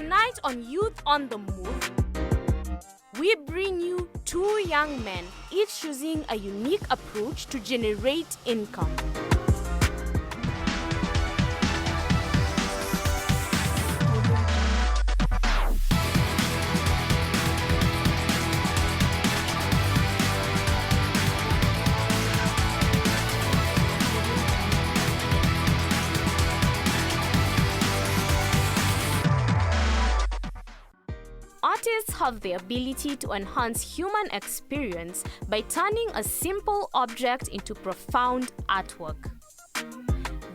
Tonight on Youth on the Move, we bring you two young men, each using a unique approach to generate income. Artists have the ability to enhance human experience by turning a simple object into profound artwork.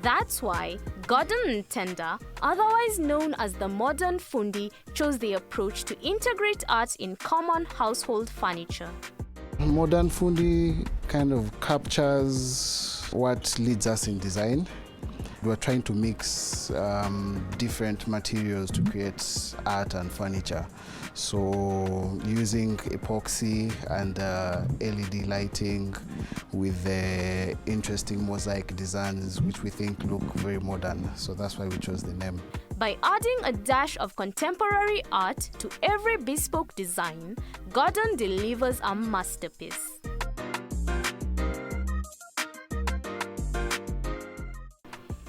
That's why Gordon and Tenda, otherwise known as the modern Fundi, chose the approach to integrate art in common household furniture. Modern Fundi kind of captures what leads us in design. We're trying to mix different materials to create art and furniture. So using epoxy and LED lighting with the interesting mosaic designs which we think look very modern. So that's why we chose the name. By adding a dash of contemporary art to every bespoke design, Gordon delivers a masterpiece.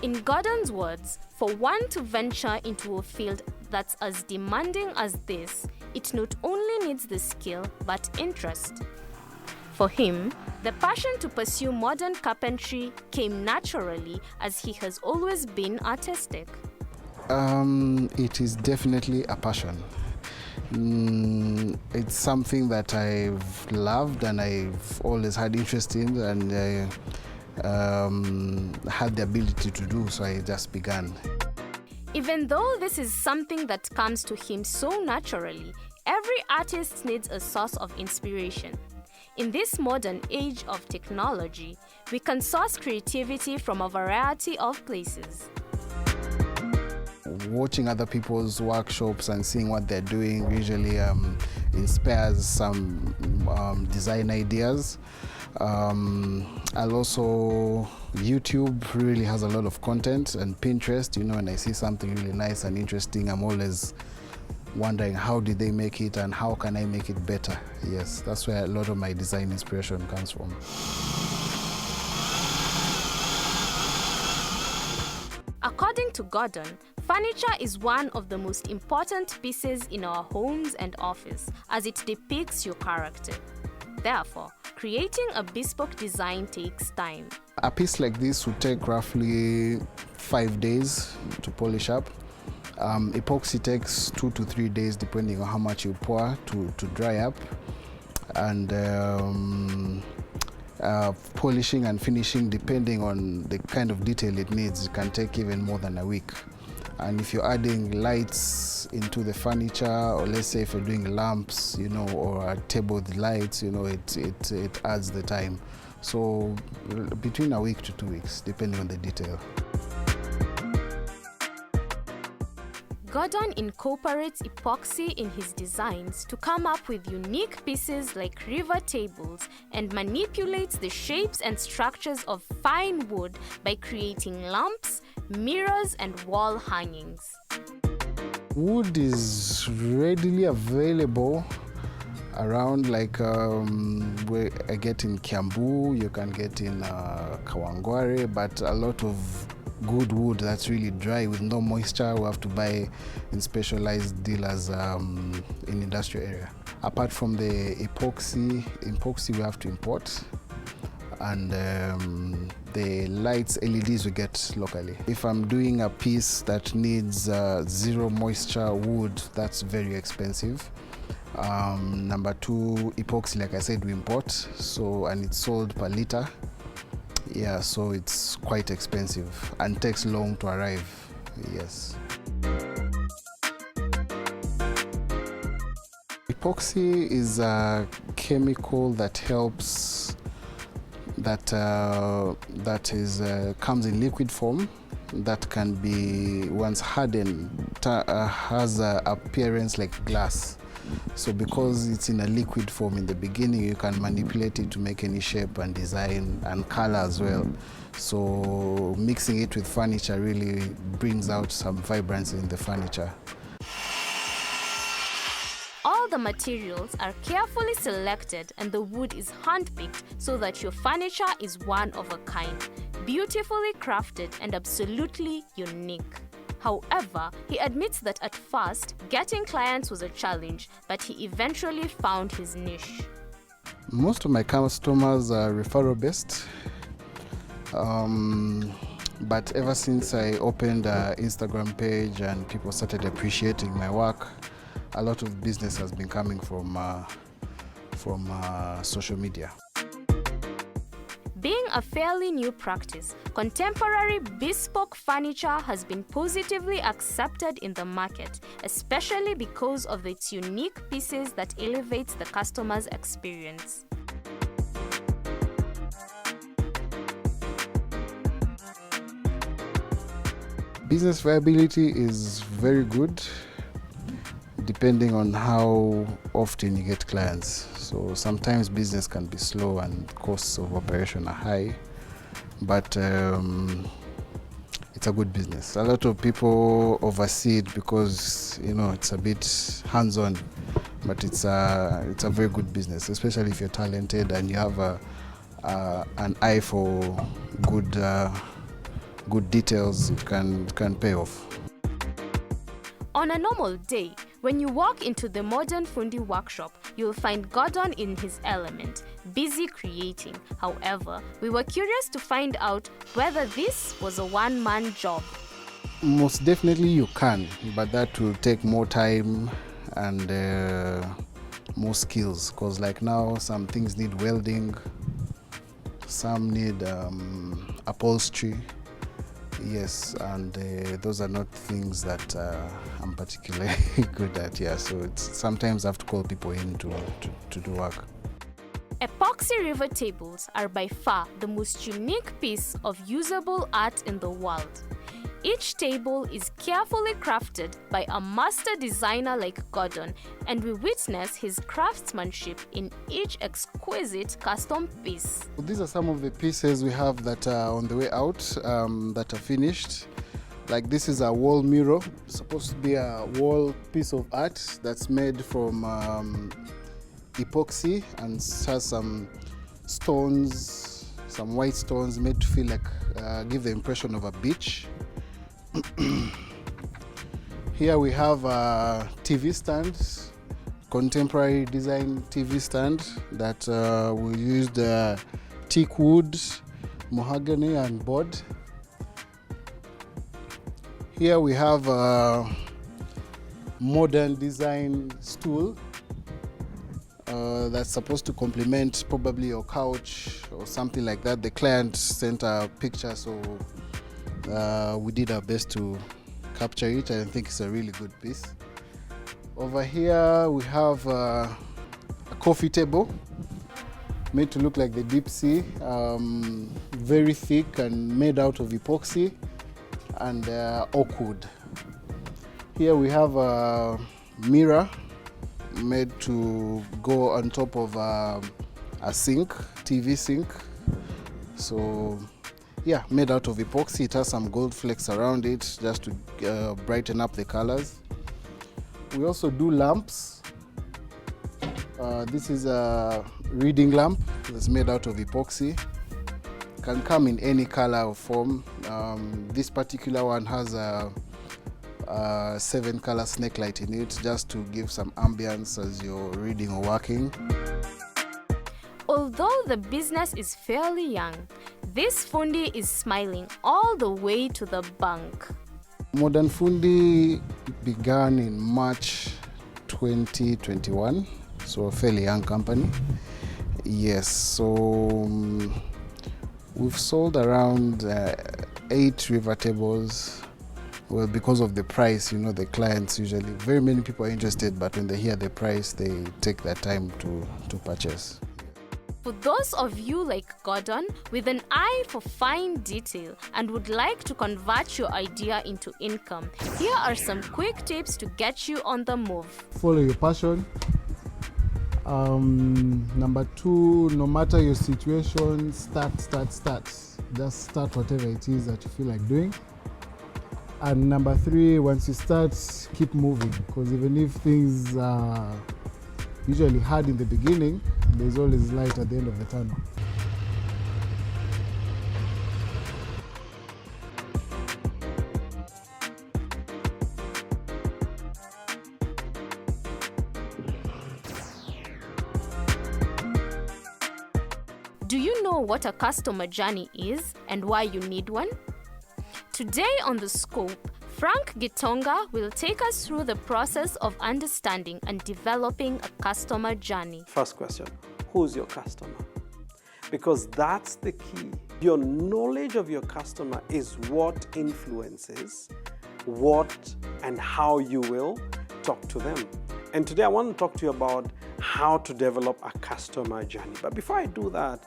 In Gordon's words, for one to venture into a field that's as demanding as this, it not only needs the skill but interest. For him, the passion to pursue modern carpentry came naturally as he has always been artistic. It is definitely a passion. It's something that I've loved and I've always had interest in, and had the ability to do, so I just began. Even though this is something that comes to him so naturally, every artist needs a source of inspiration. In this modern age of technology, we can source creativity from a variety of places. Watching other people's workshops and seeing what they're doing usually inspires some design ideas. I'll also, YouTube really has a lot of content, and Pinterest, when I see something really nice and interesting, I'm always wondering how did they make it and how can I make it better. Yes, that's where a lot of my design inspiration comes from. According to Gordon, furniture is one of the most important pieces in our homes and office as it depicts your character. Therefore, creating a bespoke design takes time. A piece like this would take roughly 5 days to polish up. Epoxy takes 2 to 3 days depending on how much you pour to dry up. And polishing and finishing, depending on the kind of detail it needs, it can take even more than a week. And if you're adding lights into the furniture, or let's say if you're doing lamps, or a table with lights, it adds the time. So between a week to 2 weeks, depending on the detail. Gordon incorporates epoxy in his designs to come up with unique pieces like river tables and manipulates the shapes and structures of fine wood by creating lamps, mirrors, and wall hangings. Wood is readily available around, like where I get in Kiambu, you can get in Kawangware, but a lot of good wood that's really dry with no moisture we have to buy in specialized dealers in industrial area. Apart from the epoxy we have to import, and the lights, LEDs we get locally. If I'm doing a piece that needs zero moisture wood, that's very expensive. Number two, epoxy, like I said, we import, and it's sold per liter. Yeah, so it's quite expensive and takes long to arrive. Yes. Epoxy is a chemical that helps, comes in liquid form, that can be, once hardened, has an appearance like glass. So because it's in a liquid form in the beginning, you can manipulate it to make any shape and design and color as well. So mixing it with furniture really brings out some vibrancy in the furniture. All the materials are carefully selected and the wood is hand-picked so that your furniture is one of a kind, beautifully crafted and absolutely unique. However, he admits that at first, getting clients was a challenge, but he eventually found his niche. Most of my customers are referral based, but ever since I opened an Instagram page and people started appreciating my work, a lot of business has been coming from social media. Being a fairly new practice, contemporary bespoke furniture has been positively accepted in the market, especially because of its unique pieces that elevates the customer's experience. Business viability is very good, depending on how often you get clients. So sometimes business can be slow and costs of operation are high, but it's a good business. A lot of people oversee it because it's a bit hands-on, but it's a very good business, especially if you're talented and you have an eye for good details. It can pay off. On a normal day, when you walk into the modern Fundi workshop, you'll find Gordon in his element, busy creating. However, we were curious to find out whether this was a one-man job. Most definitely you can, but that will take more time and more skills, because like now some things need welding, some need upholstery. Yes, and those are not things that I'm particularly good at. Yeah, so sometimes I have to call people in to do work. Epoxy river tables are by far the most unique piece of usable art in the world. Each table is carefully crafted by a master designer like Gordon, and we witness his craftsmanship in each exquisite custom piece. These are some of the pieces we have that are on the way out, that are finished. Like this is a wall mirror, it's supposed to be a wall piece of art that's made from epoxy and has some stones, some white stones made to feel like, give the impression of a beach. Here we have a TV stand, contemporary design TV stand that we used teak wood, mahogany and board. Here we have a modern design stool that's supposed to complement probably your couch or something like that. The client sent a picture, so we did our best to capture it. I think it's a really good piece. Over here we have a coffee table made to look like the deep sea, very thick and made out of epoxy and oak wood. Here we have a mirror made to go on top of a sink, TV sink. So yeah, made out of epoxy. It has some gold flakes around it just to brighten up the colors. We also do lamps. This is a reading lamp that's made out of epoxy. Can come in any color or form. This particular one has a 7-color snake light in it, just to give some ambience as you're reading or working. Although the business is fairly young, this Fundi is smiling all the way to the bank. Modern Fundi began in March 2021, so a fairly young company. Yes, so we've sold around 8 river tables. Well, because of the price, the clients usually, very many people are interested, but when they hear the price, they take their time to purchase. For those of you like Gordon with an eye for fine detail and would like to convert your idea into income, here are some quick tips to get you on the move. Follow your passion. Number 2, no matter your situation, start. Just start whatever it is that you feel like doing. And number 3, once you start, keep moving, because even if things are usually hard in the beginning, there's always light at the end of the tunnel. Do you know what a customer journey is and why you need one? Today on The Scope, Frank Gitonga will take us through the process of understanding and developing a customer journey. First question, who's your customer? Because that's the key. Your knowledge of your customer is what influences what and how you will talk to them. And today I want to talk to you about how to develop a customer journey. But before I do that,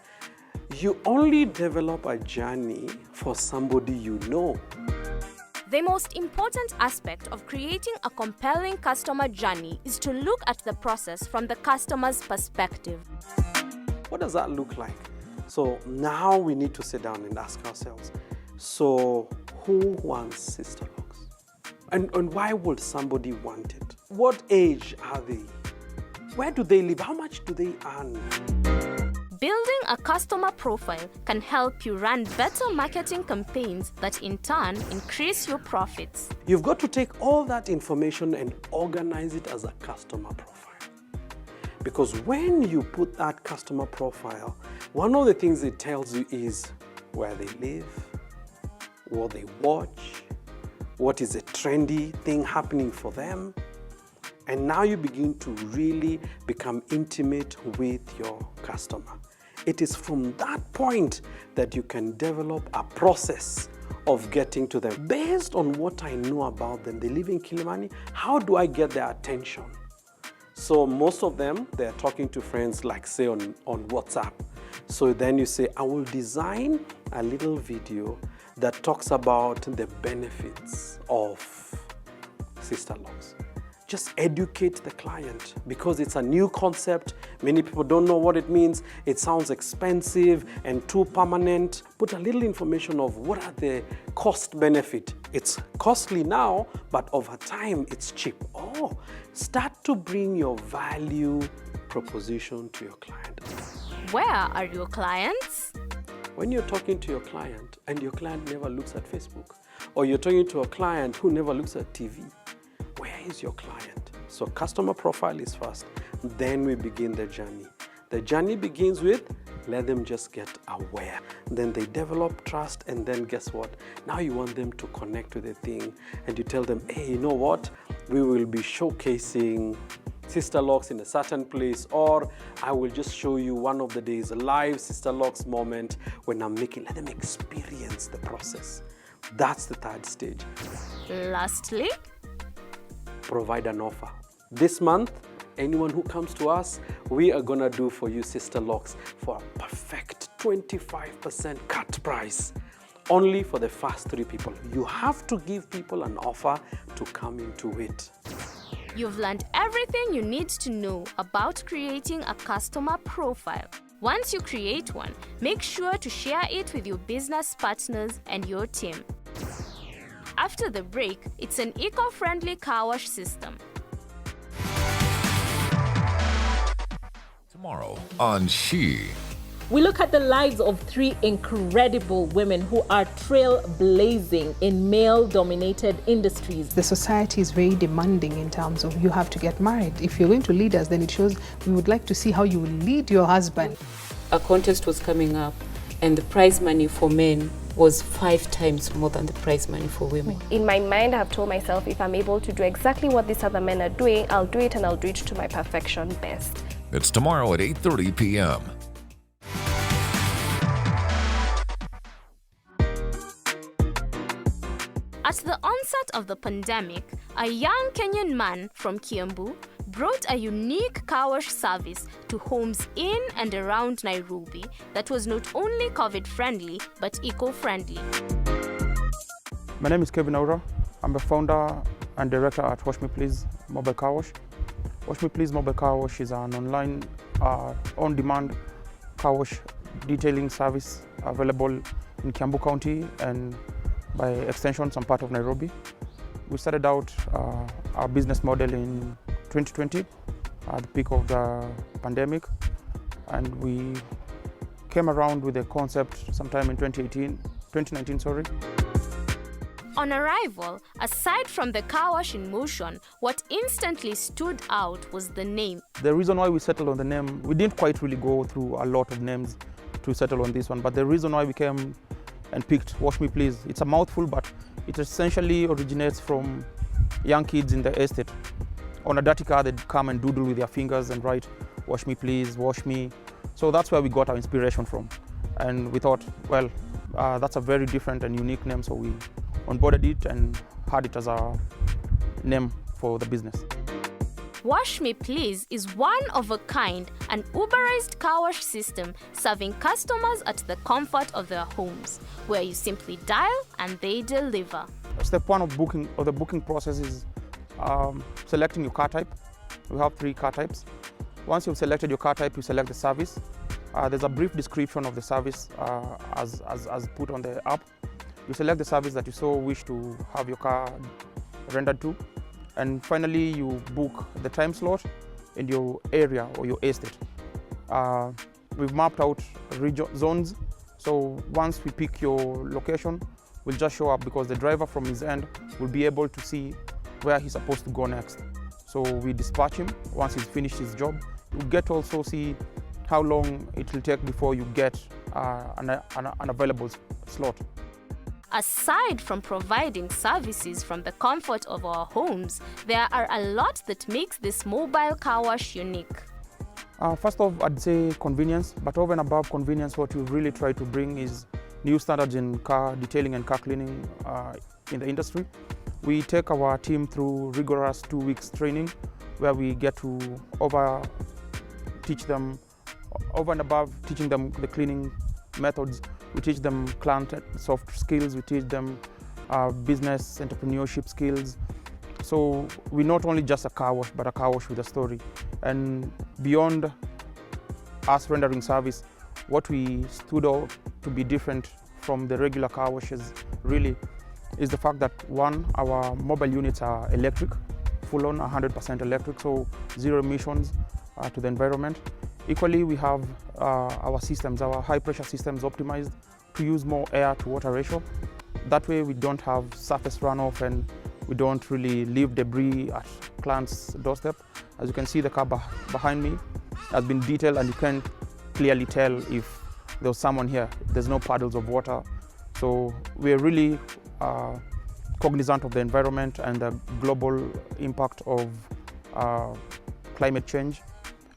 you only develop a journey for somebody you know. The most important aspect of creating a compelling customer journey is to look at the process from the customer's perspective. What does that look like? So now we need to sit down and ask ourselves, so who wants Sister Locks? And why would somebody want it? What age are they? Where do they live? How much do they earn? Building a customer profile can help you run better marketing campaigns that in turn increase your profits. You've got to take all that information and organize it as a customer profile. Because when you put that customer profile, one of the things it tells you is where they live, what they watch, what is a trendy thing happening for them. And now you begin to really become intimate with your customer. It is from that point that you can develop a process of getting to them. Based on what I know about them, they live in Kilimani, how do I get their attention? So most of them, they're talking to friends like say on WhatsApp. So then you say, I will design a little video that talks about the benefits of Sister Locks. Just educate the client because it's a new concept. Many people don't know what it means. It sounds expensive and too permanent. Put a little information of what are the cost benefit. It's costly now, but over time it's cheap. Oh, start to bring your value proposition to your client. Where are your clients? When you're talking to your client and your client never looks at Facebook, or you're talking to a client who never looks at TV, where is your client? So customer profile is first, then we begin the journey. The journey begins with, let them just get aware. Then they develop trust, and then guess what? Now you want them to connect with the thing, and you tell them, hey, you know what? We will be showcasing Sister Locks in a certain place, or I will just show you one of the days a live Sister Locks moment when I'm making, let them experience the process. That's the third stage. Lastly, provide an offer. This month, anyone who comes to us, we are gonna do for you Sister Locks for a perfect 25% cut price, only for the first 3 people. You have to give people an offer to come into it. you've learned everything you need to know about creating a customer profile. Once you create one, make sure to share it with your business partners and your team. After the break, it's an eco-friendly car wash system. Tomorrow on She. We look at the lives of 3 incredible women who are trailblazing in male-dominated industries. The society is very demanding in terms of you have to get married. If you're going to lead us, then it shows we would like to see how you will lead your husband. A contest was coming up, and the prize money for men was 5 times more than the prize money for women. In my mind, I have told myself if I'm able to do exactly what these other men are doing, I'll do it, and I'll do it to my perfection best. It's tomorrow at 8:30 p.m. At the onset of the pandemic, a young Kenyan man from Kiambu brought a unique car wash service to homes in and around Nairobi that was not only COVID-friendly, but eco-friendly. My name is Kevin Aura. I'm the founder and director at Wash Me Please Mobile Car Wash. Wash Me Please Mobile Car Wash is an online, on-demand car wash detailing service available in Kiambu County and by extension some part of Nairobi. We started out our business model in 2020 at the peak of the pandemic, and we came around with a concept sometime in 2019, sorry. On arrival, aside from the car wash in motion, what instantly stood out was the name. The reason why we settled on the name, we didn't quite really go through a lot of names to settle on this one, but the reason why we came and picked Wash Me Please, it's a mouthful, but it essentially originates from young kids in the estate. On a dirty car, they'd come and doodle with their fingers and write, "Wash me please, wash me." So that's where we got our inspiration from. And we thought, well, that's a very different and unique name, so we onboarded it and had it as our name for the business. Wash Me Please is one of a kind, an Uberized car wash system serving customers at the comfort of their homes, where you simply dial and they deliver. Step one of the booking process is selecting your car type. We have 3 car types. Once you've selected your car type, you select the service. There's a brief description of the service as put on the app. You select the service that you so wish to have your car rendered to. And finally, you book the time slot in your area or your estate. We've mapped out zones. So once we pick your location, we'll just show up because the driver from his end will be able to see where he's supposed to go next. So we dispatch him once he's finished his job. You get to also see how long it will take before you get an available slot. Aside from providing services from the comfort of our homes, there are a lot that makes this mobile car wash unique. First off, I'd say convenience, but over and above convenience, what we've really tried to bring is new standards in car detailing and car cleaning in the industry. We take our team through rigorous 2 weeks training where we get to teach them, over and above teaching them the cleaning methods. We teach them client soft skills, we teach them business entrepreneurship skills. So we're not only just a car wash, but a car wash with a story. And beyond us rendering service, what we stood out to be different from the regular car washes really is the fact that, one, our mobile units are electric, full on 100% electric, so zero emissions to the environment. Equally, we have our systems, our high pressure systems optimized to use more air to water ratio. That way we don't have surface runoff and we don't really leave debris at client's doorstep. As you can see, the car behind me has been detailed and you can clearly tell if there was someone here. There's no puddles of water. So we're really cognizant of the environment and the global impact of climate change.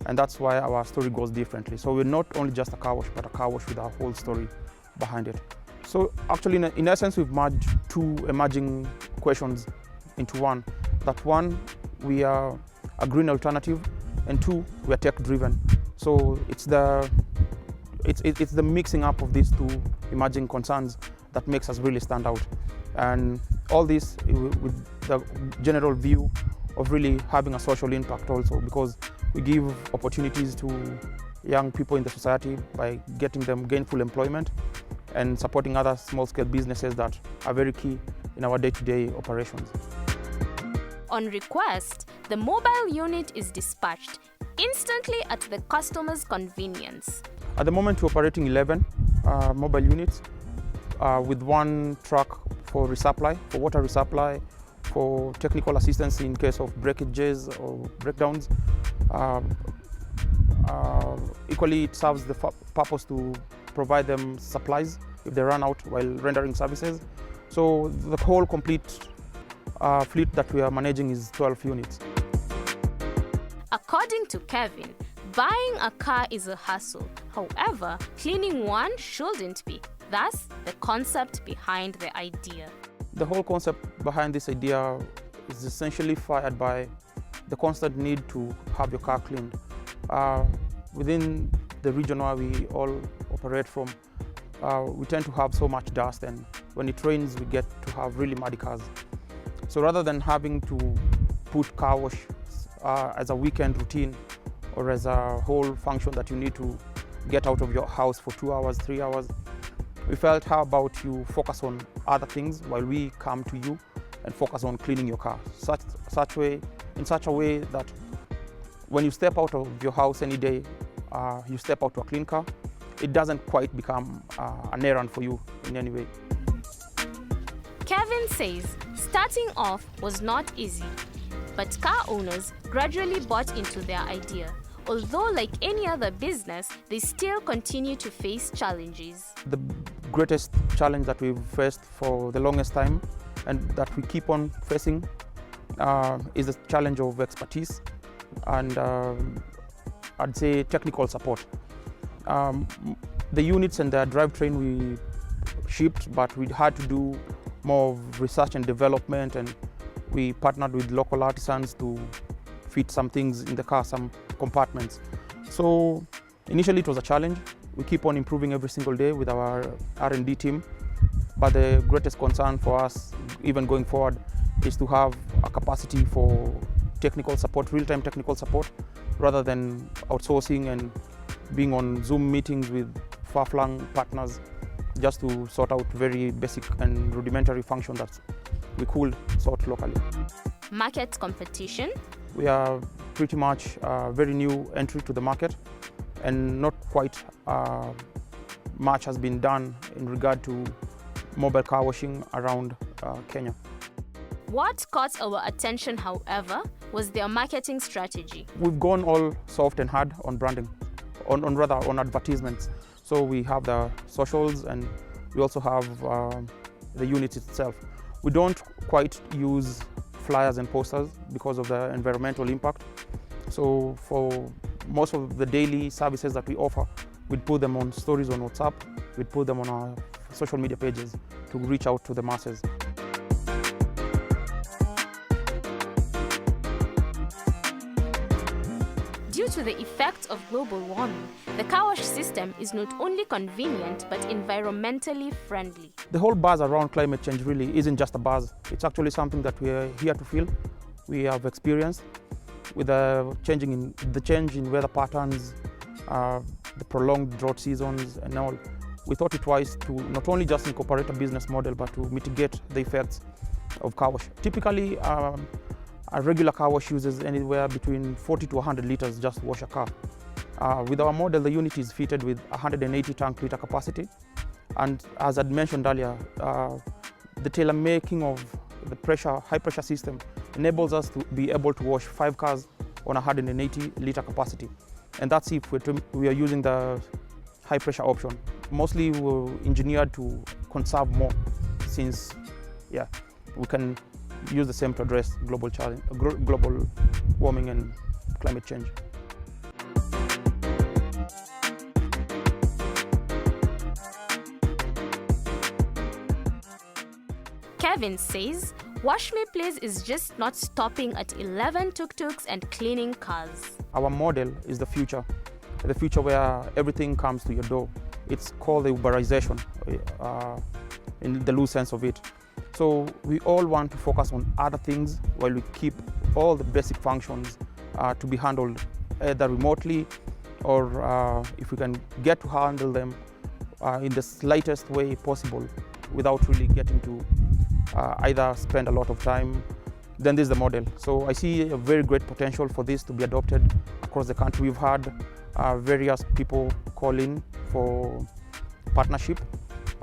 And that's why our story goes differently. So we're not only just a car wash, but a car wash with a whole story behind it. So actually, in essence, we've merged 2 emerging questions into one. That one, we are a green alternative, and 2, we are tech-driven. So it's the mixing up of these 2 emerging concerns that makes us really stand out. And all this with the general view of really having a social impact also, because we give opportunities to young people in the society by getting them gainful employment and supporting other small-scale businesses that are very key in our day-to-day operations. On request, the mobile unit is dispatched instantly at the customer's convenience. At the moment, we're operating 11 mobile units with 1 truck for resupply, for water resupply, for technical assistance in case of breakages or breakdowns. Equally, it serves the purpose to provide them supplies if they run out while rendering services. So the whole complete fleet that we are managing is 12 units. According to Kevin, buying a car is a hassle. However, cleaning one shouldn't be. Thus, the concept behind the idea. The whole concept behind this idea is essentially fired by the constant need to have your car cleaned. Within the region where we all operate from, we tend to have so much dust, and when it rains, we get to have really muddy cars. So rather than having to put car wash as a weekend routine or as a whole function that you need to get out of your house for 2 hours, 3 hours, we felt, how about you focus on other things while we come to you and focus on cleaning your car in such a way that when you step out of your house any day, you step out to a clean car, it doesn't quite become an errand for you in any way. Kevin says starting off was not easy, but car owners gradually bought into their idea. Although, like any other business, they still continue to face challenges. The greatest challenge that we've faced for the longest time and that we keep on facing is the challenge of expertise and I'd say technical support. The units and the drivetrain we shipped, but we had to do more of research and development, and we partnered with local artisans to fit some things in the car, some compartments. So initially it was a challenge. We keep on improving every single day with our R&D team, but the greatest concern for us, even going forward, is to have a capacity for technical support, real-time technical support, rather than outsourcing and being on Zoom meetings with far-flung partners just to sort out very basic and rudimentary functions that we could sort locally. Market competition. We are pretty much a very new entry to the market, and not quite much has been done in regard to mobile car washing around Kenya. What caught our attention, however, was their marketing strategy. We've gone all soft and hard on branding, on advertisements. So we have the socials and we also have the unit itself. We don't quite use flyers and posters because of the environmental impact. So for most of the daily services that we offer, we'd put them on stories on WhatsApp, we'd put them on our social media pages to reach out to the masses. Due to the effects of global warming, the car wash system is not only convenient but environmentally friendly. The whole buzz around climate change really isn't just a buzz. It's actually something that we are here to feel. We have experienced with the change in weather patterns, the prolonged drought seasons and all. We thought it wise to not only just incorporate a business model but to mitigate the effects of car wash. Typically, a regular car wash uses anywhere between 40 to 100 liters just to wash a car. With our model, the unit is fitted with 180 tank liter capacity. And as I'd mentioned earlier, the tailor making of the high pressure system enables us to be able to wash 5 cars on 180 liter capacity. And that's if we are using the high pressure option. Mostly we're engineered to conserve more, since we can use the same to address global warming and climate change. Kevin says, Wash Me Please is just not stopping at 11 tuk-tuks and cleaning cars. Our model is the future where everything comes to your door. It's called the Uberization in the loose sense of it. So we all want to focus on other things while we keep all the basic functions to be handled either remotely or if we can get to handle them in the slightest way possible without really getting to either spend a lot of time. Then this is the model. So I see a very great potential for this to be adopted across the country. We've had various people call in for partnership.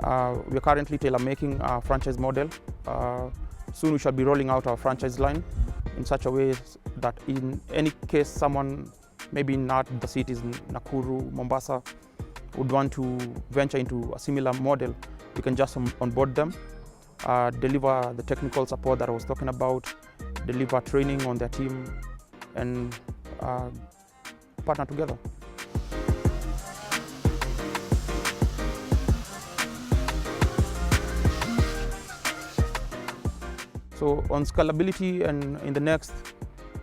We are currently tailor-making a franchise model. Soon we shall be rolling out our franchise line in such a way that in any case someone maybe not the cities Nakuru, Mombasa would want to venture into a similar model, we can just onboard them, deliver the technical support that I was talking about, deliver training on their team and partner together. So on scalability and in the next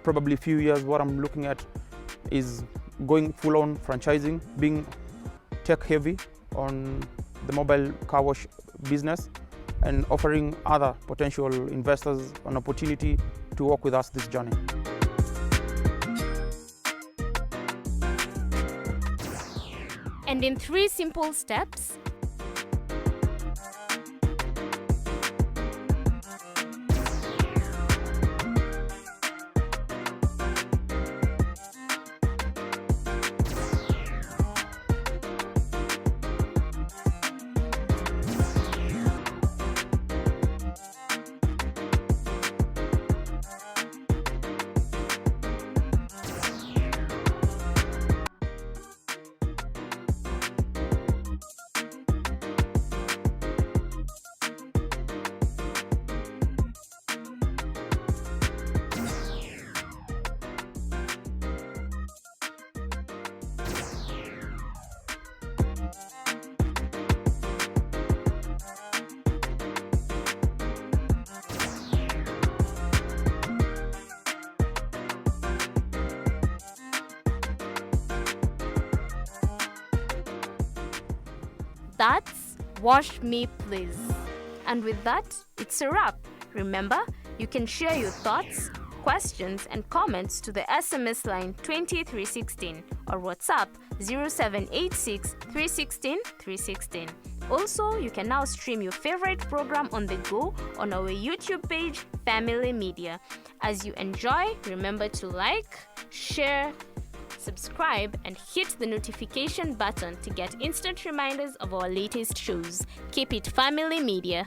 probably few years, what I'm looking at is going full-on franchising, being tech-heavy on the mobile car wash business and offering other potential investors an opportunity to work with us this journey. And in 3 simple steps, That's Wash Me Please. And with that, it's a wrap. Remember, you can share your thoughts, questions, and comments to the SMS line 20316 or WhatsApp 0786 316 316. Also, you can now stream your favorite program on the go on our YouTube page, Family Media. As you enjoy, remember to like, share, subscribe, and hit the notification button to get instant reminders of our latest shows. Keep it Family Media.